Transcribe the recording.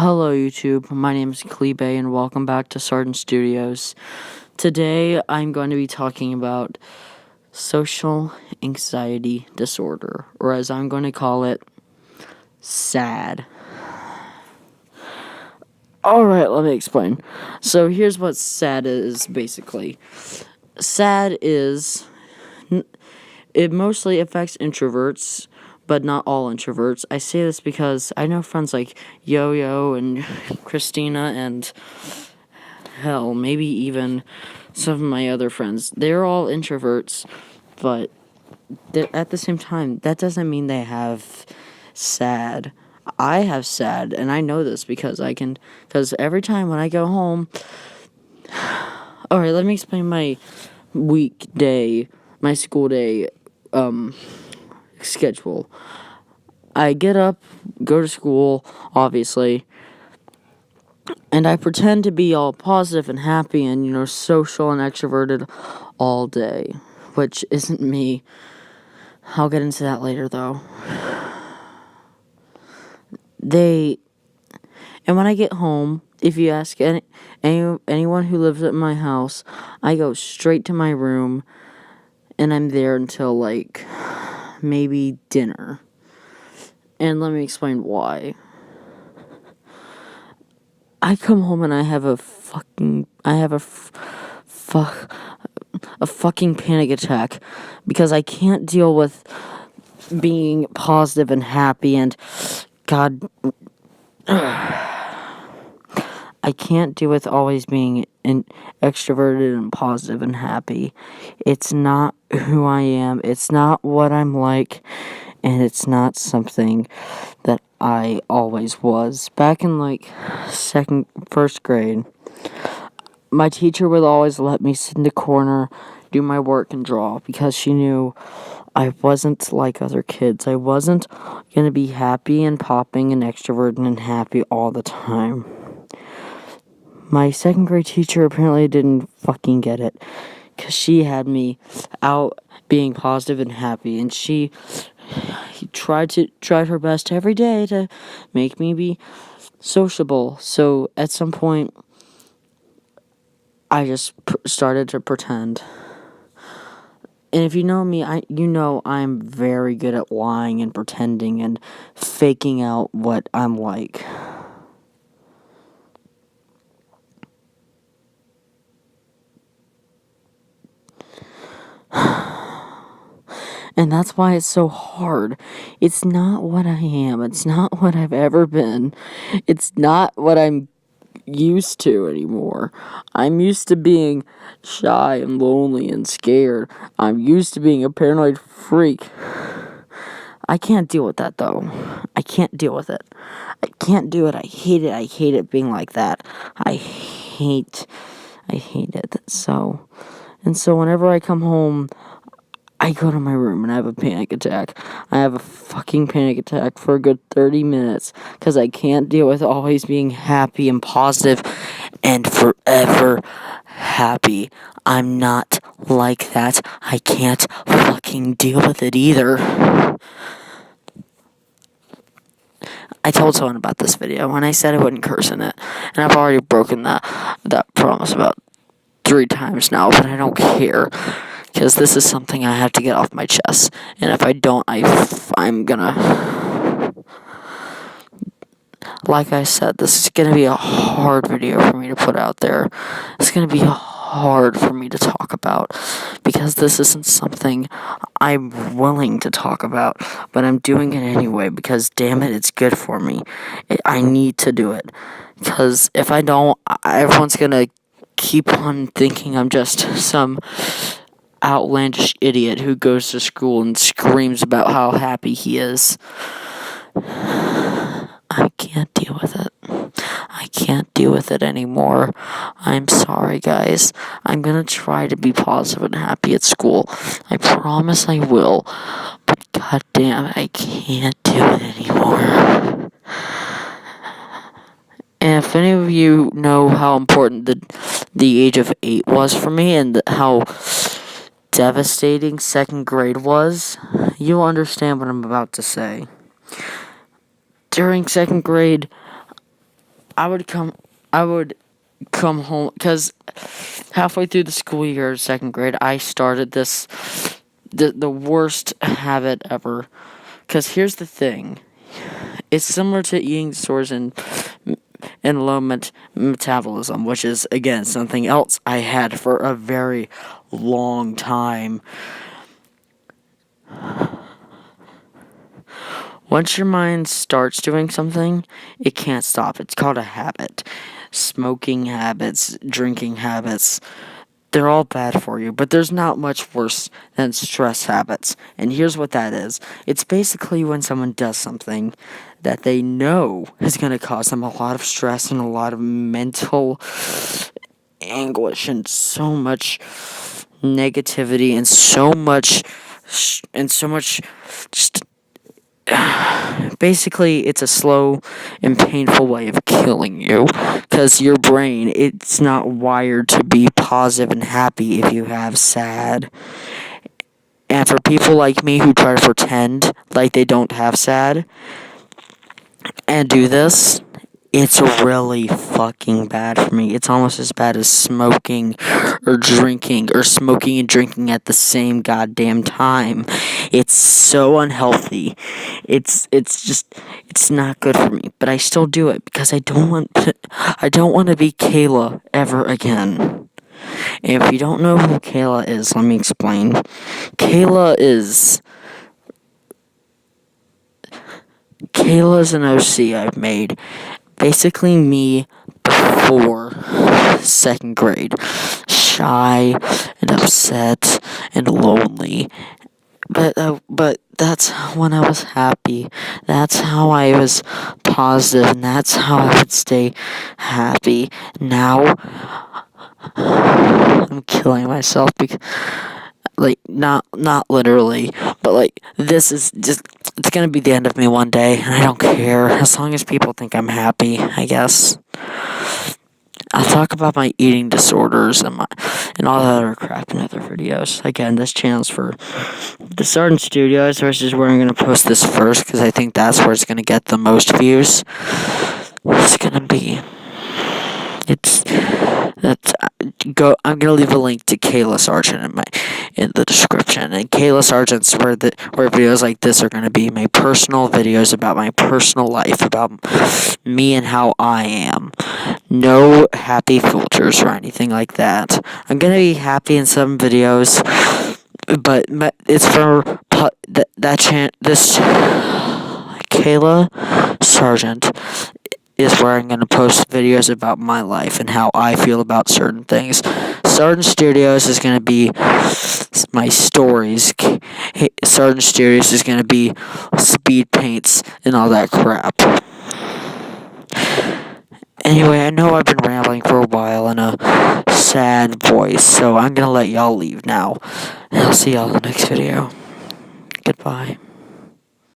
Hello YouTube, my name is Klebe and welcome back to Sargent Studios. Today I'm going to be talking about social anxiety disorder, or as I'm going to call it, SAD. Alright, let me explain. So here's what SAD is basically. SAD is, it mostly affects introverts, but not all introverts. I say this because I know friends like Yo-Yo and Christina and hell, maybe even some of my other friends. They're all introverts, but at the same time, that doesn't mean they have SAD. I have SAD, and I know this because every time when I go home, alright, let me explain my my school day, schedule. I get up, go to school, obviously, and I pretend to be all positive and happy and, social and extroverted all day, which isn't me. I'll get into that later, though. And when I get home, if you ask anyone who lives at my house, I go straight to my room, and I'm there until, maybe dinner. And let me explain why. I come home and I have a fucking panic attack because I can't deal with being positive and happy, and God, I can't deal with always being extroverted and positive and happy. It's not who I am. It's not what I'm like, and it's not something that I always was. Back in first grade, my teacher would always let me sit in the corner, do my work, and draw because she knew I wasn't like other kids. I wasn't gonna be happy and popping and extroverted and happy all the time. My second grade teacher apparently didn't fucking get it, because she had me out being positive and happy, and she tried her best every day to make me be sociable. So at some point, I just started to pretend. And if you know me, I'm very good at lying and pretending and faking out what I'm like. And that's why it's so hard. It's not what I am. It's not what I've ever been. It's not what I'm used to anymore. I'm used to being shy and lonely and scared. I'm used to being a paranoid freak. I can't deal with that, though. I can't deal with it. I can't do it. I hate it. I hate it being like that. I hate it. So whenever I come home, I go to my room and I have a panic attack. I have a fucking panic attack for a good 30 minutes because I can't deal with always being happy and positive and forever happy. I'm not like that. I can't fucking deal with it either. I told someone about this video and I said I wouldn't curse in it, and I've already broken that promise about 3 times now, but I don't care. Because this is something I have to get off my chest. And if I don't, I'm gonna... Like I said, this is gonna be a hard video for me to put out there. It's gonna be hard for me to talk about. Because this isn't something I'm willing to talk about. But I'm doing it anyway because, damn it, it's good for me. I need to do it. Because if I don't, everyone's gonna keep on thinking I'm just some outlandish idiot who goes to school and screams about how happy he is. I can't deal with it. I can't deal with it anymore. I'm sorry, guys. I'm gonna try to be positive and happy at school. I promise I will. But goddamn, I can't do it anymore. And if any of you know how important the age of 8 was for me and how devastating second grade was, you'll understand what I'm about to say. During second grade, I would come home because halfway through the school year, second grade, I started the worst habit ever. Because here's the thing, it's similar to eating disorders and low metabolism, which is again something else I had for a very long time. Once your mind starts doing something, it can't stop. It's called a habit. Smoking habits, drinking habits, they're all bad for you, but there's not much worse than stress habits. And here's what that is. It's basically when someone does something that they know is going to cause them a lot of stress and a lot of mental anguish and so much negativity and so much just basically it's a slow and painful way of killing you because your brain, it's not wired to be positive and happy if you have sad. And for people like me who try to pretend like they don't have sad and do this, it's really fucking bad for me. It's almost as bad as smoking or drinking or smoking and drinking at the same goddamn time. It's so unhealthy. It's not good for me, but I still do it because I don't want to be Kayla ever again. And if you don't know who Kayla is, let me explain. Kayla's an OC I've made. Basically me before second grade. Shy and upset and lonely. But that's when I was happy. That's how I was positive, and that's how I would stay happy. Now I'm killing myself because, like, not literally, but like this is just, it's gonna be the end of me one day, and I don't care as long as people think I'm happy, I guess. I'll talk about my eating disorders and all that other crap in other videos. Again, this channel's for the Sergeant Studios, which is where I'm gonna post this first because I think that's where it's gonna get the most views. It's gonna be. I'm gonna leave a link to Kayla Sargent in the description. And Kayla Sargent's where videos like this are gonna be my personal videos about my personal life, about me and how I am. No happy filters or anything like that. I'm gonna be happy in some videos, but it's for this Kayla Sargent is where I'm going to post videos about my life and how I feel about certain things. Sergeant Studios is going to be my stories. Sergeant Studios is going to be speed paints and all that crap. Anyway, I know I've been rambling for a while in a sad voice, so I'm going to let y'all leave now. And I'll see y'all in the next video. Goodbye.